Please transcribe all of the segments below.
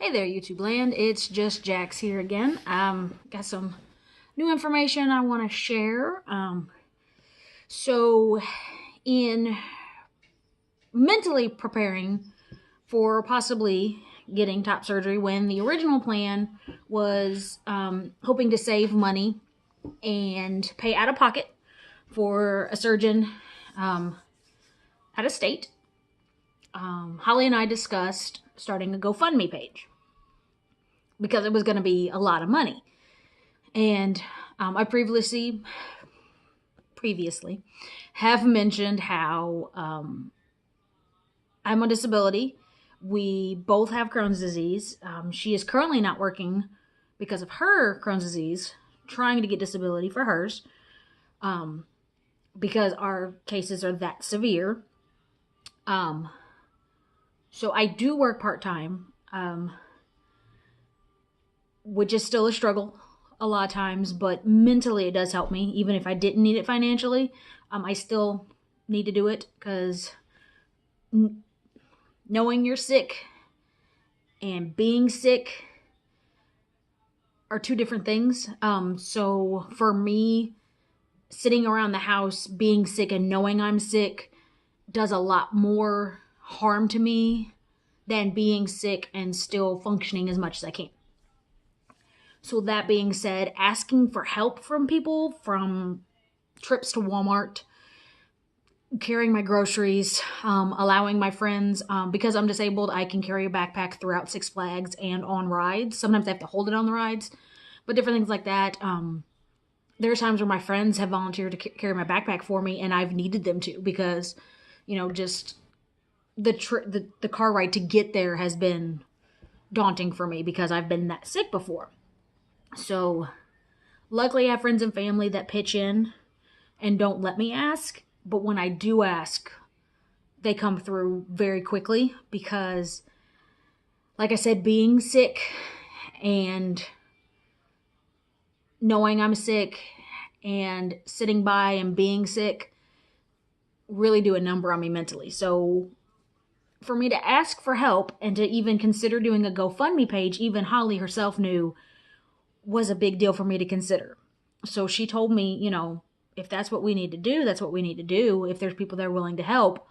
Hey there, YouTube land. It's just Jax here again. Got some new information I want to share. So, in mentally preparing for possibly getting top surgery, when the original plan was hoping to save money and pay out of pocket for a surgeon out of state, Holly and I discussed starting a GoFundMe page because it was going to be a lot of money. And I previously have mentioned how I'm on disability. We both have Crohn's disease. She is currently not working because of her Crohn's disease, trying to get disability for hers, because our cases are that severe. So I do work part-time, which is still a struggle a lot of times, but mentally it does help me. Even if I didn't need it financially, I still need to do it because knowing you're sick and being sick are two different things. So for me, sitting around the house being sick and knowing I'm sick does a lot more harm to me than being sick and still functioning as much as I can. So that being said, asking for help from people, from trips to Walmart, carrying my groceries, allowing my friends, because I'm disabled, I can carry a backpack throughout Six Flags and on rides. Sometimes I have to hold it on the rides, but different things like that. There's times where my friends have volunteered to carry my backpack for me, and I've needed them to because, just the car ride to get there has been daunting for me because I've been that sick before. So luckily I have friends and family that pitch in and don't let me ask. But when I do ask, they come through very quickly because, like I said, being sick and knowing I'm sick and sitting by and being sick really do a number on me mentally. So for me to ask for help and to even consider doing a GoFundMe page, even Holly herself knew was a big deal for me to consider. So she told me, if that's what we need to do, that's what we need to do, if there's people that are willing to help.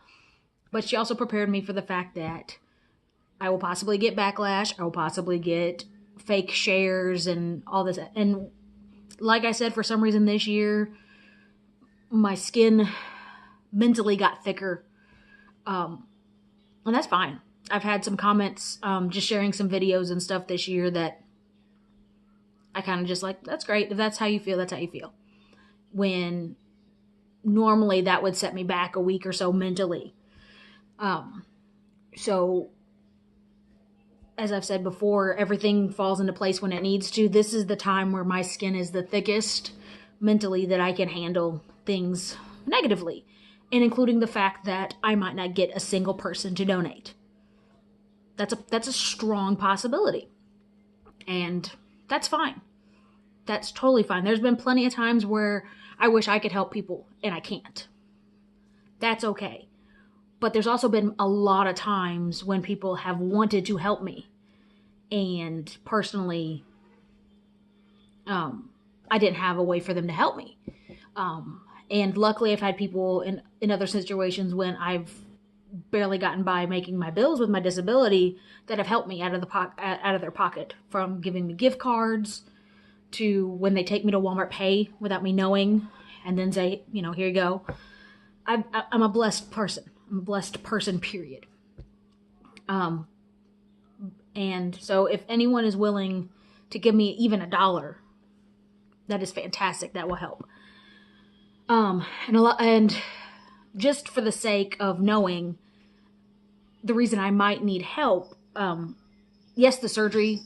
But she also prepared me for the fact that I will possibly get backlash. I will possibly get fake shares and all this. And like I said, for some reason this year, my skin mentally got thicker. And that's fine. I've had some comments, just sharing some videos and stuff this year that I kind of just like, that's great. If that's how you feel, that's how you feel. When normally that would set me back a week or so mentally. So as I've said before, everything falls into place when it needs to. This is the time where my skin is the thickest mentally that I can handle things negatively, and including the fact that I might not get a single person to donate. That's a strong possibility. And that's fine. That's totally fine. There's been plenty of times where I wish I could help people and I can't. That's okay. But there's also been a lot of times when people have wanted to help me. And personally, I didn't have a way for them to help me. And luckily I've had people in other situations when I've barely gotten by making my bills with my disability that have helped me out of their pocket, from giving me gift cards to when they take me to Walmart Pay without me knowing and then say, here you go. I'm a blessed person. I'm a blessed person, period. And so if anyone is willing to give me even $1, that is fantastic. That will help. And just for the sake of knowing the reason I might need help, yes, the surgery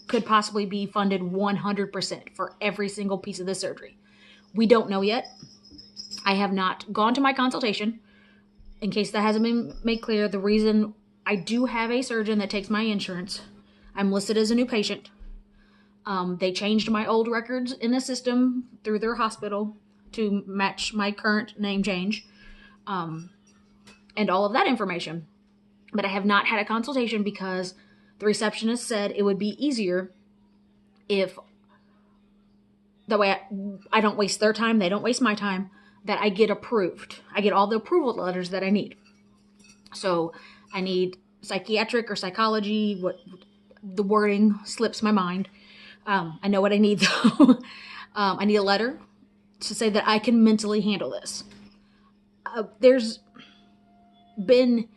could possibly be funded 100% for every single piece of the surgery. We don't know yet. I have not gone to my consultation. In case that hasn't been made clear, the reason I do have a surgeon that takes my insurance, I'm listed as a new patient. They changed my old records in the system through their hospital to match my current name change, and all of that information. But I have not had a consultation because The receptionist said it would be easier if, that way I don't waste their time, they don't waste my time, that I get approved. I get all the approval letters that I need. So I need psychiatric or psychology, what the wording slips my mind. I know what I need though. I need a letter to say that I can mentally handle this. There's been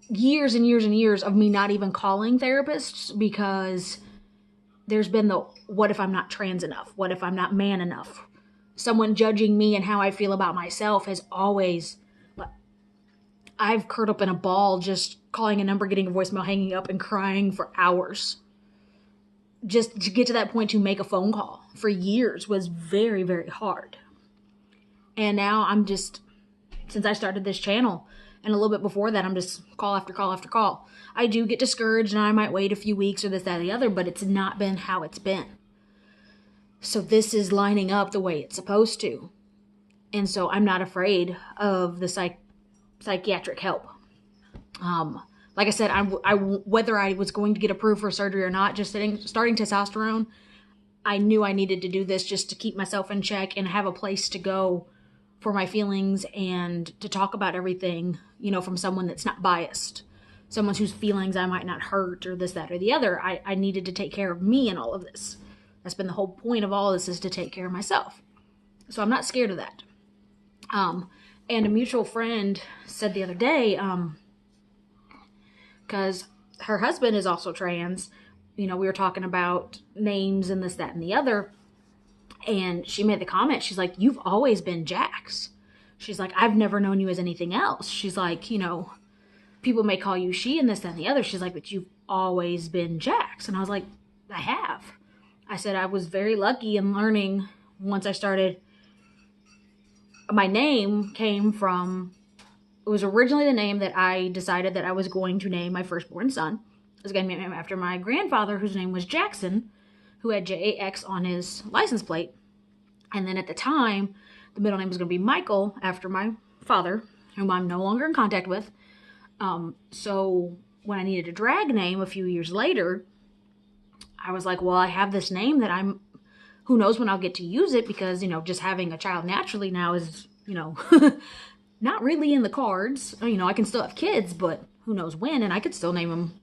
years and years and years of me not even calling therapists because there's been the, what if I'm not trans enough? What if I'm not man enough? Someone judging me and how I feel about myself has always, I've curled up in a ball just calling a number, getting a voicemail, hanging up, and crying for hours. Just to get to that point to make a phone call for years was very, very hard. And now I'm just, since I started this channel, and a little bit before that, I'm just call after call after call. I do get discouraged and I might wait a few weeks or this, that, or the other, but it's not been how it's been. So this is lining up the way it's supposed to. And so I'm not afraid of the psychiatric help. Like I said, whether I was going to get approved for surgery or not, just starting testosterone, I knew I needed to do this just to keep myself in check and have a place to go for my feelings and to talk about everything, from someone that's not biased, someone whose feelings I might not hurt or this, that, or the other. I needed to take care of me in all of this. That's been the whole point of all of this, is to take care of myself. So I'm not scared of that. And a mutual friend said the other day, because her husband is also trans, we were talking about names and this, that, and the other. And she made the comment, she's like, you've always been Jax. She's like, I've never known you as anything else. She's like, people may call you she and this, that, and the other. She's like, but you've always been Jax. And I was like, I have. I said, I was very lucky in learning once I started. My name came from, it was originally the name that I decided that I was going to name my firstborn son. It was going to be named after my grandfather, whose name was Jackson, who had Jax on his license plate. And then at the time, the middle name was going to be Michael, after my father, whom I'm no longer in contact with. So when I needed a drag name a few years later, I was like, well, I have this name that who knows when I'll get to use it, because, just having a child naturally now is, not really in the cards. I can still have kids, but who knows when, and I could still name him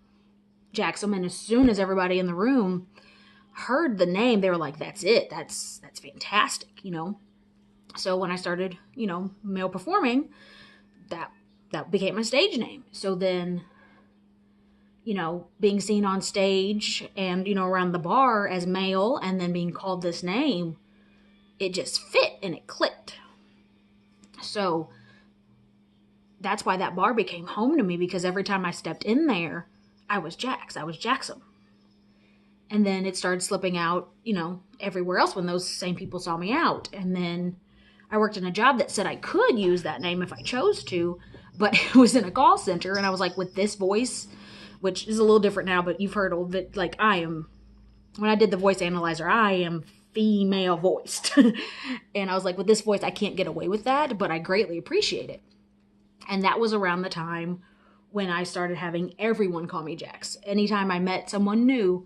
Jackson. And as soon as everybody in the room heard the name, they were like, that's it. That's fantastic, So when I started, male performing, that became my stage name. So then, being seen on stage and, around the bar as male and then being called this name, it just fit and it clicked. So that's why that bar became home to me, because every time I stepped in there, I was Jax. I was Jackson. And then it started slipping out, everywhere else when those same people saw me out. And then I worked in a job that said I could use that name if I chose to, but it was in a call center. And I was like, with this voice, which is a little different now, but you've heard of it, like when I did the voice analyzer, I am female voiced. And I was like, with this voice, I can't get away with that, but I greatly appreciate it. And that was around the time when I started having everyone call me Jax. Anytime I met someone new,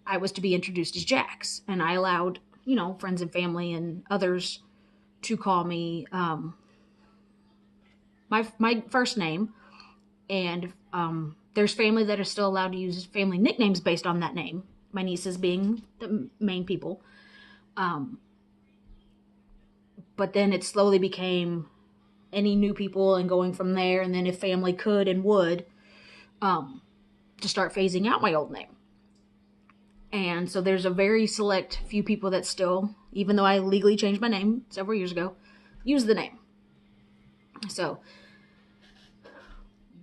I was to be introduced as Jax, and I allowed, friends and family and others to call me my first name. And there's family that are still allowed to use family nicknames based on that name. My nieces being the main people. But then it slowly became any new people and going from there. And then if family could and would, to start phasing out my old name. And so there's a very select few people that still, even though I legally changed my name several years ago, use the name. So,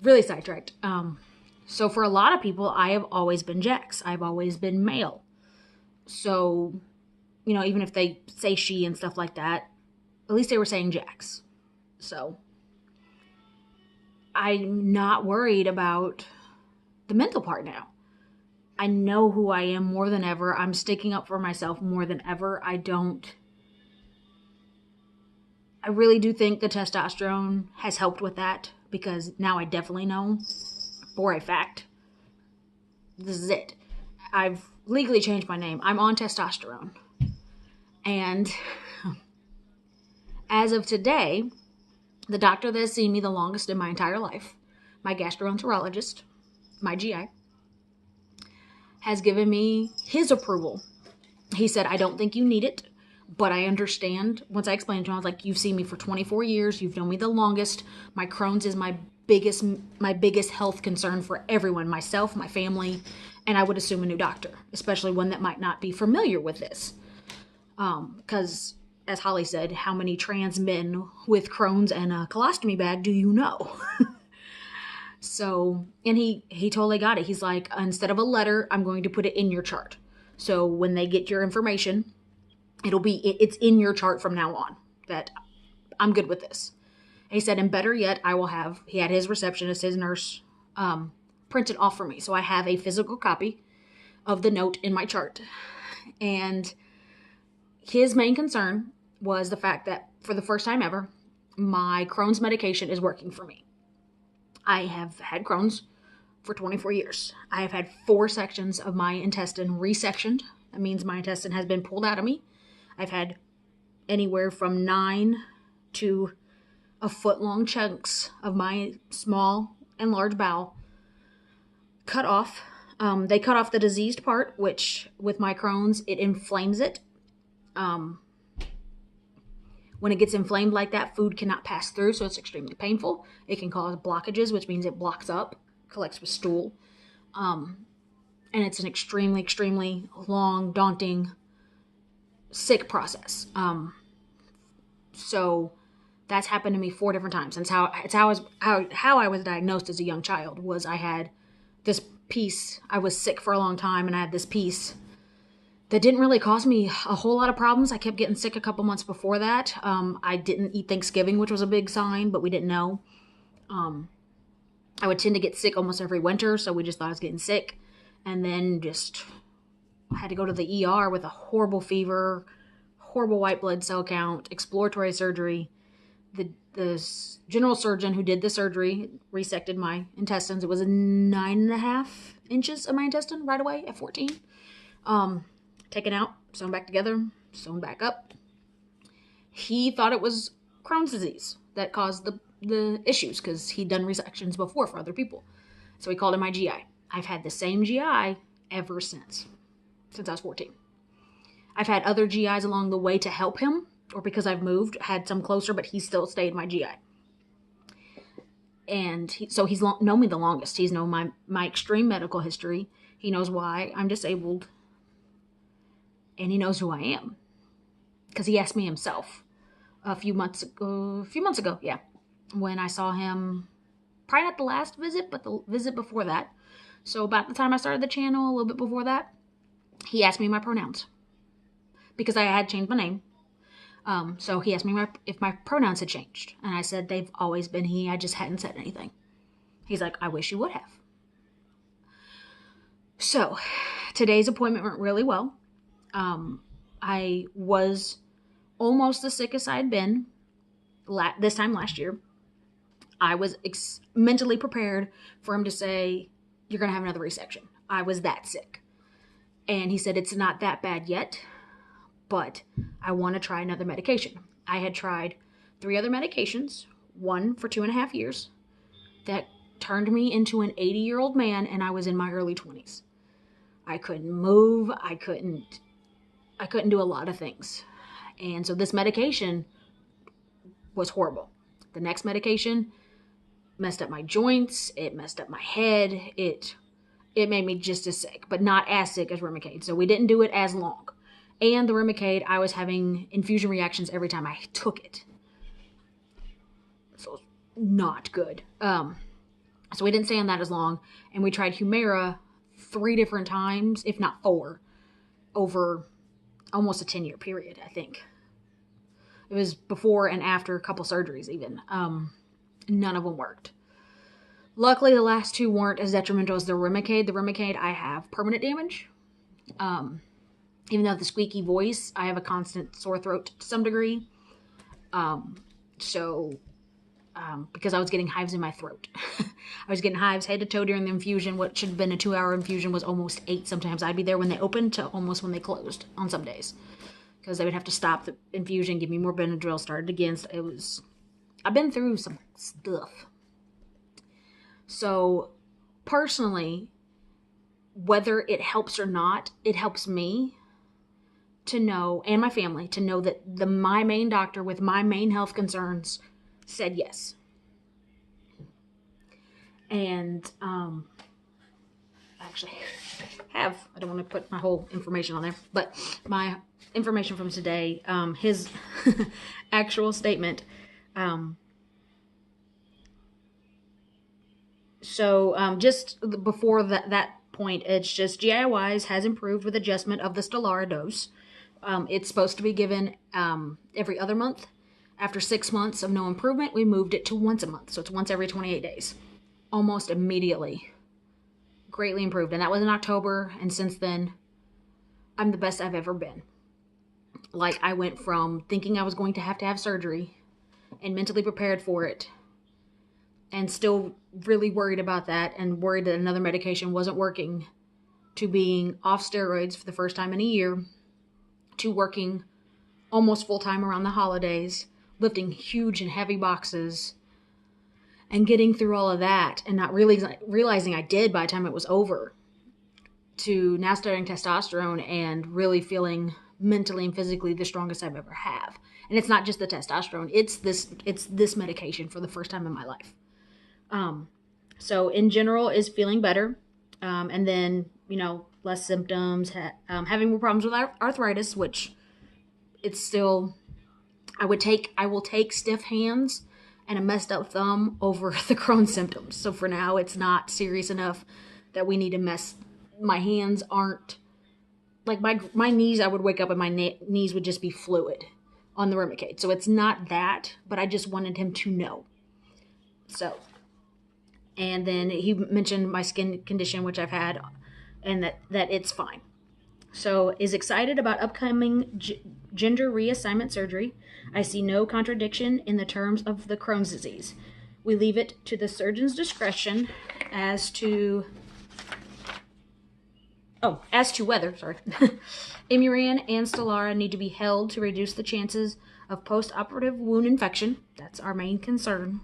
really sidetracked. So for a lot of people, I have always been Jax. I've always been male. So, even if they say she and stuff like that, at least they were saying Jax. So, I'm not worried about the mental part now. I know who I am more than ever. I'm sticking up for myself more than ever. I really do think the testosterone has helped with that, because now I definitely know for a fact This is it. I've legally changed my name. I'm on testosterone. And as of today, the doctor that has seen me the longest in my entire life, my gastroenterologist, my GI, has given me his approval. He said, I don't think you need it, but I understand. Once I explained to him, I was like, you've seen me for 24 years. You've known me the longest. My Crohn's is my biggest health concern for everyone, myself, my family, and I would assume a new doctor, especially one that might not be familiar with this. Because, as Holly said, how many trans men with Crohn's and a colostomy bag do you know? So, and he totally got it. He's like, instead of a letter, I'm going to put it in your chart. So when they get your information, it's in your chart from now on that I'm good with this. He said, and better yet, he had his receptionist, his nurse, print it off for me. So I have a physical copy of the note in my chart. And his main concern was the fact that for the first time ever, my Crohn's medication is working for me. I have had Crohn's for 24 years. I have had 4 sections of my intestine resectioned. That means my intestine has been pulled out of me. I've had anywhere from 9 to a foot-long chunks of my small and large bowel cut off. They cut off the diseased part, which with my Crohn's, it inflames it. When it gets inflamed like that, food cannot pass through, so it's extremely painful. It can cause blockages, which means it blocks up, collects with stool. And it's an extremely, extremely long, daunting, sick process. So that's happened to me 4 different times. And how I was diagnosed as a young child was I had this piece. I was sick for a long time, and I had this piece that didn't really cause me a whole lot of problems. I kept getting sick a couple months before that. I didn't eat Thanksgiving, which was a big sign, but we didn't know. I would tend to get sick almost every winter, so we just thought I was getting sick. And then just had to go to the ER with a horrible fever, horrible white blood cell count, exploratory surgery. The general surgeon who did the surgery resected my intestines. It was 9.5 inches of my intestine right away at 14. Taken out, sewn back together, sewn back up. He thought it was Crohn's disease that caused the issues because he'd done resections before for other people. So he called in my GI. I've had the same GI ever since I was 14. I've had other GIs along the way to help him, or because I've moved, had some closer, but he still stayed my GI. And he's known me the longest. He's known my extreme medical history. He knows why I'm disabled. And he knows who I am. Because he asked me himself a few months ago, yeah. When I saw him, probably not the last visit, but the visit before that. So about the time I started the channel, a little bit before that, he asked me my pronouns. Because I had changed my name. So he asked me if my pronouns had changed. And I said they've always been he, I just hadn't said anything. He's like, I wish you would have. So today's appointment went really well. I was almost the sickest I had been this time last year. I was mentally prepared for him to say, you're going to have another resection. I was that sick. And he said, it's not that bad yet, but I want to try another medication. I had tried 3 other medications, one for 2.5 years, that turned me into an 80-year-old man, and I was in my early 20s. I couldn't move. I couldn't do a lot of things. And so this medication was horrible. The next medication messed up my joints. It messed up my head. It made me just as sick, but not as sick as Remicade. So we didn't do it as long. And the Remicade, I was having infusion reactions every time I took it. So not good. So we didn't stay on that as long. And we tried Humira 3 different times, if not 4, over almost a 10-year period, I think. It was before and after a couple surgeries even. None of them worked. Luckily, the last 2 weren't as detrimental as the Remicade. The Remicade, I have permanent damage. Even though I have the squeaky voice, I have a constant sore throat to some degree. So because I was getting hives in my throat. I was getting hives head to toe during the infusion. What should have been a 2-hour infusion was almost 8. Sometimes I'd be there when they opened to almost when they closed on some days, because they would have to stop the infusion, give me more Benadryl, start it again. I've been through some stuff. So personally, whether it helps or not, it helps me to know, and my family, to know that my main doctor with my main health concerns said yes. And actually I don't want to put my whole information on there, but my information from today, his actual statement. Just before that point, it's just GI-wise has improved with adjustment of the Stelara dose. It's supposed to be given every other month. After 6 months of no improvement, we moved it to once a month. So it's once every 28 days. Almost immediately. Greatly improved. And that was in October. And since then, I'm the best I've ever been. Like, I went from thinking I was going to have surgery and mentally prepared for it, and still really worried about that and worried that another medication wasn't working, to being off steroids for the first time in a year, to working almost full-time around the holidays, lifting huge and heavy boxes, and getting through all of that and not really realizing I did by the time it was over, to now starting testosterone and really feeling mentally and physically the strongest I've ever have. And it's not just the testosterone, it's this medication for the first time in my life. So in general is feeling better. And then, less symptoms, having more problems with arthritis, which it's still, I will take stiff hands and a messed up thumb over the Crohn's symptoms. So for now, it's not serious enough that we need to my hands aren't, like my knees, I would wake up and my knees would just be fluid on the Remicade. So it's not that, but I just wanted him to know. So, and then he mentioned my skin condition, which I've had, and that it's fine. So is excited about upcoming gender reassignment surgery. I see no contradiction in the terms of the Crohn's disease. We leave it to the surgeon's discretion as to whether, Imuran and Stelara need to be held to reduce the chances of post-operative wound infection. That's our main concern,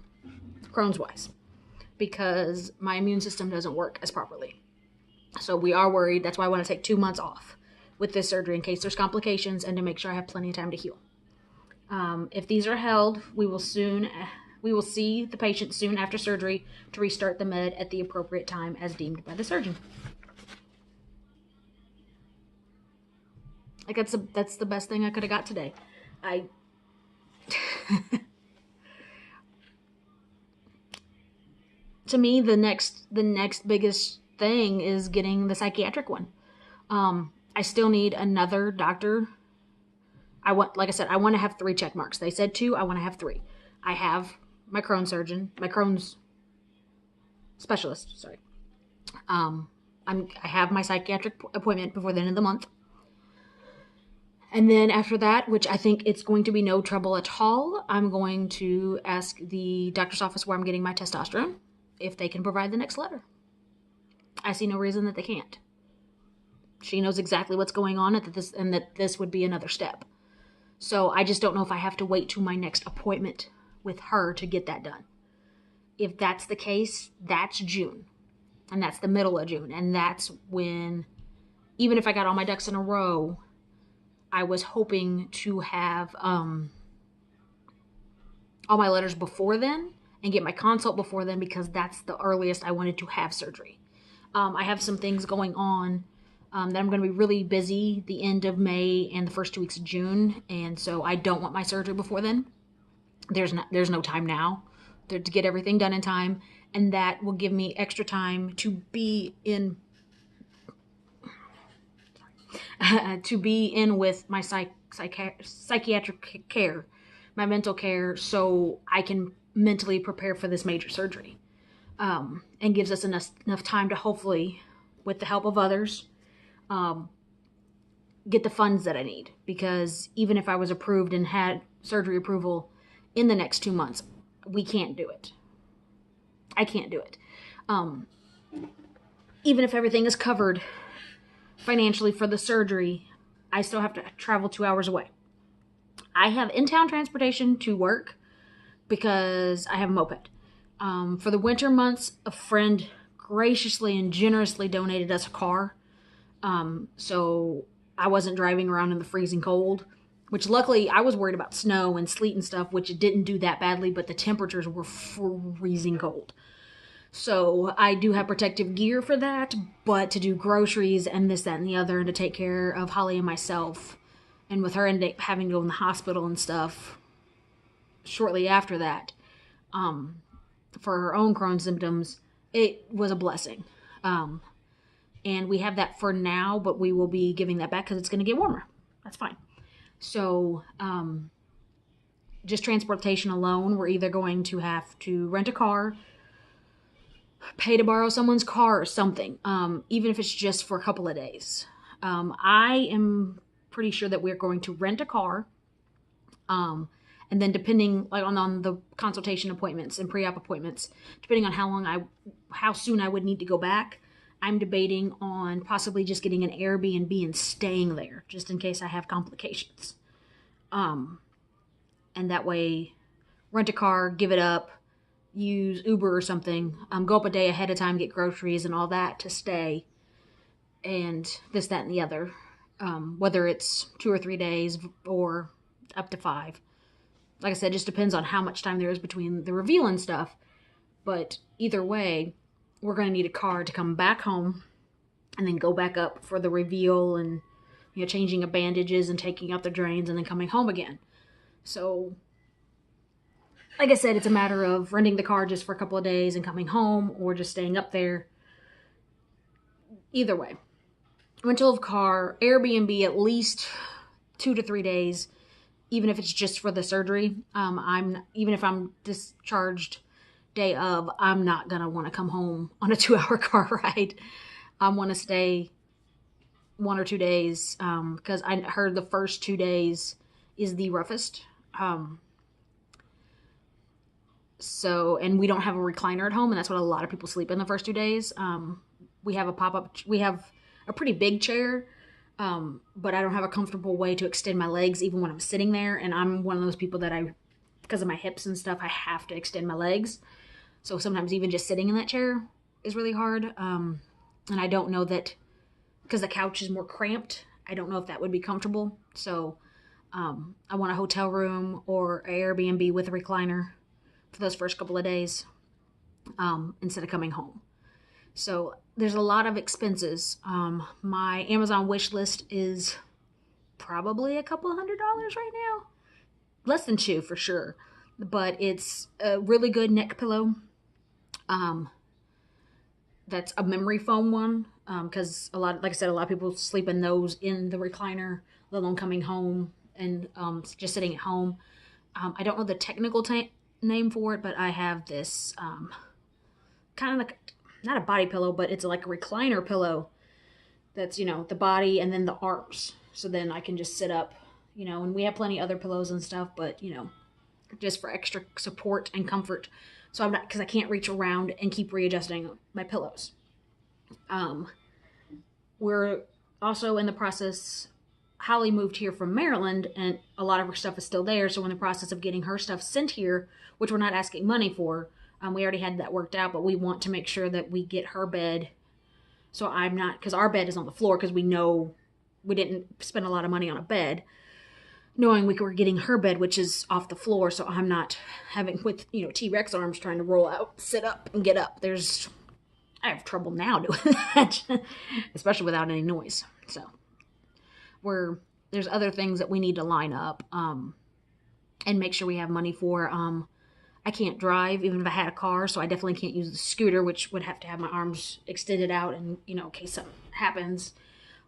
Crohn's-wise, because my immune system doesn't work as properly. So we are worried. That's why I want to take 2 months off with this surgery in case there's complications and to make sure I have plenty of time to heal. If these are held, we will see the patient soon after surgery to restart the med at the appropriate time as deemed by the surgeon. Like, that's the best thing I could have got today. To me, the next biggest thing is getting the psychiatric one. I still need another doctor. Like I said, I want to have 3 check marks. They said 2, I want to have 3. I have my Crohn's specialist, sorry. I have my psychiatric appointment before the end of the month. And then after that, which I think it's going to be no trouble at all, I'm going to ask the doctor's office where I'm getting my testosterone if they can provide the next letter. I see no reason that they can't. She knows exactly what's going on and that this would be another step. So I just don't know if I have to wait to my next appointment with her to get that done. If that's the case, that's June. And that's the middle of June. And that's when, even if I got all my ducks in a row, I was hoping to have all my letters before then and get my consult before then, because that's the earliest I wanted to have surgery. I have some things going on that I'm going to be really busy the end of May and the first 2 weeks of June, and so I don't want my surgery before then. There's no time now to get everything done in time, and that will give me extra time to be in with my psychiatric care, my mental care, so I can mentally prepare for this major surgery. And gives us enough time to hopefully, with the help of others, get the funds that I need. Because even if I was approved and had surgery approval in the next 2 months, we can't do it. I can't do it. Even if everything is covered financially for the surgery, I still have to travel 2 hours away. I have in-town transportation to work because I have a moped. For the winter months, a friend graciously and generously donated us a car. So I wasn't driving around in the freezing cold, which luckily I was worried about snow and sleet and stuff, which it didn't do that badly, but the temperatures were freezing cold. So I do have protective gear for that, but to do groceries and this, that, and the other, and to take care of Holly and myself, and with her having to go in the hospital and stuff shortly after that, for her own Crohn's symptoms, it was a blessing. And we have that for now, but we will be giving that back because it's going to get warmer. That's fine. So, just transportation alone, we're either going to have to rent a car, pay to borrow someone's car or something, even if it's just for a couple of days. I am pretty sure that we're going to rent a car, and then depending on the consultation appointments and pre-op appointments, depending on how soon I would need to go back, I'm debating on possibly just getting an Airbnb and staying there just in case I have complications. And that way, rent a car, give it up, use Uber or something, go up a day ahead of time, get groceries and all that to stay, and this, that, and the other, whether it's 2 or 3 days or up to 5. Like I said, it just depends on how much time there is between the reveal and stuff, but either way, we're going to need a car to come back home and then go back up for the reveal and, changing of bandages and taking out the drains and then coming home again. So, like I said, it's a matter of renting the car just for a couple of days and coming home, or just staying up there. Either way, rental of car, Airbnb at least 2 to 3 days, even if it's just for the surgery. Even if I'm discharged day of, I'm not gonna want to come home on a 2-hour car ride. I want to stay 1 or 2 days, because I heard the first 2 days is the roughest. So, and we don't have a recliner at home, and that's what a lot of people sleep in the first 2 days. We have we have a pretty big chair, but I don't have a comfortable way to extend my legs even when I'm sitting there. And I'm one of those people that because of my hips and stuff, I have to extend my legs. So sometimes even just sitting in that chair is really hard. And I don't know that, because the couch is more cramped, I don't know if that would be comfortable. So I want a hotel room or an Airbnb with a recliner for those first couple of days, instead of coming home. So there's a lot of expenses. My Amazon wish list is probably a couple $100 right now. Less than 2 for sure. But it's a really good neck pillow. That's a memory foam one. Because like I said, a lot of people sleep in those in the recliner, let alone coming home and just sitting at home. I don't know the technical name for it, but I have this kind of like, not a body pillow, but it's like a recliner pillow that's, the body and then the arms. So then I can just sit up, and we have plenty of other pillows and stuff, but, just for extra support and comfort. So because I can't reach around and keep readjusting my pillows. We're also in the process, Holly moved here from Maryland, and a lot of her stuff is still there. So we're in the process of getting her stuff sent here, which we're not asking money for. We already had that worked out, but we want to make sure that we get her bed. So because our bed is on the floor, because we know we didn't spend a lot of money on a bed, knowing we were getting her bed, which is off the floor. So I'm not having with, T-Rex arms trying to roll out, sit up and get up. I have trouble now doing that, especially without any noise. So there's other things that we need to line up, and make sure we have money for. I can't drive even if I had a car, so I definitely can't use the scooter, which would have to have my arms extended out, and in case something happens,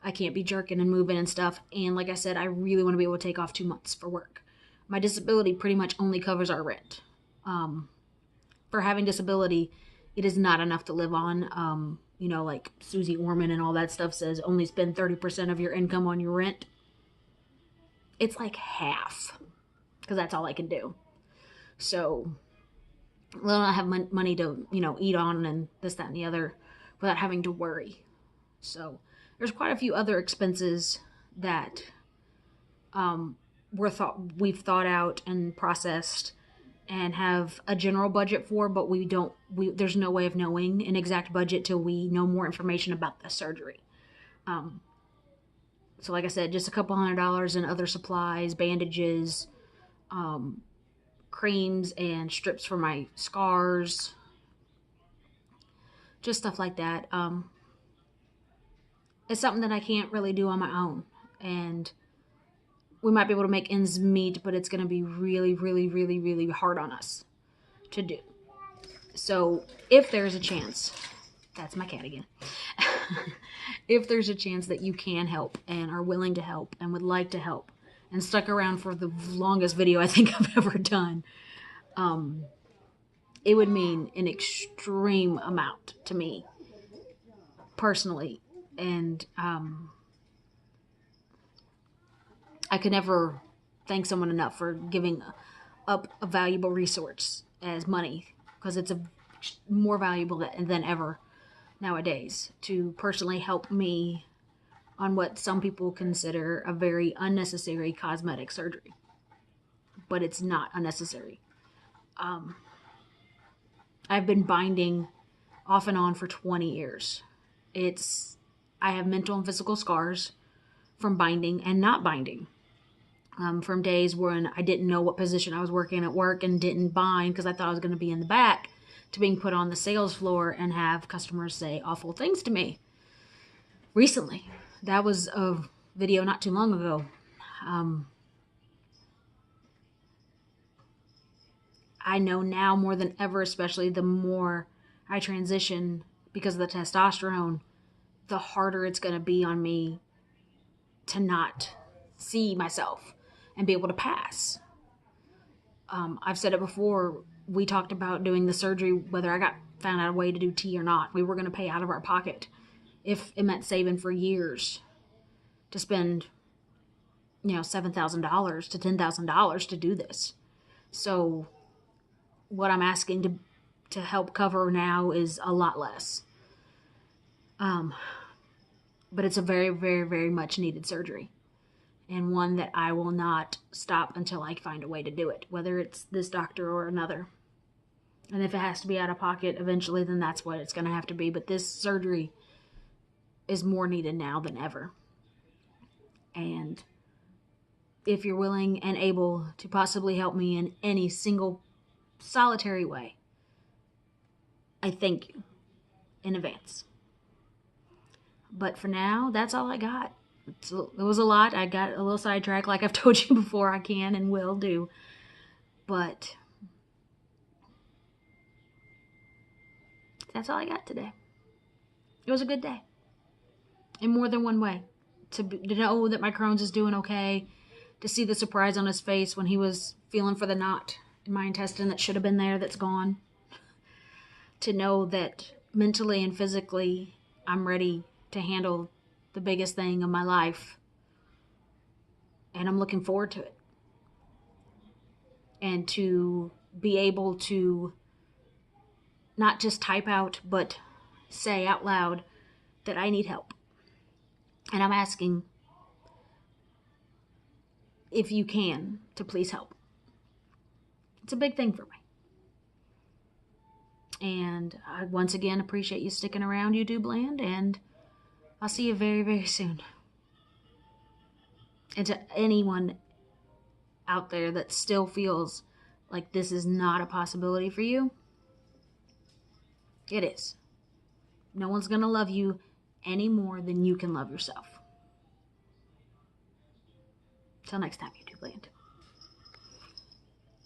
I can't be jerking and moving and stuff. And like I said, I really want to be able to take off 2 months for work. My disability pretty much only covers our rent. For having disability, it is not enough to live on. Like Susie Orman and all that stuff says, only spend 30% of your income on your rent. It's like half, because that's all I can do. So Well, I have money to, eat on and this, that, and the other without having to worry. So there's quite a few other expenses that um, we've thought out and processed and have a general budget for, but there's no way of knowing an exact budget till we know more information about the surgery. Um, so like I said, just a couple $100 in other supplies, bandages, um, creams and strips for my scars, just stuff like that. It's something that I can't really do on my own. And we might be able to make ends meet, but it's going to be really, really, really, really hard on us to do. So if there's a chance, that's my cat again. If there's a chance that you can help and are willing to help and would like to help and stuck around for the longest video I think I've ever done, it would mean an extreme amount to me personally. And I could never thank someone enough for giving up a valuable resource as money, because it's more valuable than ever nowadays to personally help me on what some people consider a very unnecessary cosmetic surgery. But it's not unnecessary. I've been binding off and on for 20 years. I have mental and physical scars from binding and not binding. From days when I didn't know what position I was working at work and didn't bind because I thought I was going to be in the back, to being put on the sales floor and have customers say awful things to me. Recently, that was a video not too long ago. I know now more than ever, especially the more I transition because of the testosterone, the harder it's going to be on me to not see myself and be able to pass. I've said it before. We talked about doing the surgery, whether I found out a way to do T or not. We were going to pay out of our pocket if it meant saving for years to spend, $7,000 to $10,000 to do this. So what I'm asking to help cover now is a lot less. But it's a very, very, very much needed surgery, and one that I will not stop until I find a way to do it, whether it's this doctor or another. And if it has to be out of pocket eventually, then that's what it's going to have to be. But this surgery is more needed now than ever. And if you're willing and able to possibly help me in any single solitary way, I thank you in advance. But for now, that's all I got. It was a lot. I got a little sidetracked, like I've told you before I can and will do. But that's all I got today. It was a good day in more than one way. To know that my Crohn's is doing okay, to see the surprise on his face when he was feeling for the knot in my intestine that should have been there that's gone. To know that mentally and physically I'm ready to handle the biggest thing of my life. And I'm looking forward to it. And to be able to not just type out, but say out loud that I need help. And I'm asking if you can to please help. It's a big thing for me. And I once again appreciate you sticking around, YouTube land, and I'll see you very, very soon. And to anyone out there that still feels like this is not a possibility for you, it is. No one's going to love you any more than you can love yourself. Till next time, YouTube land.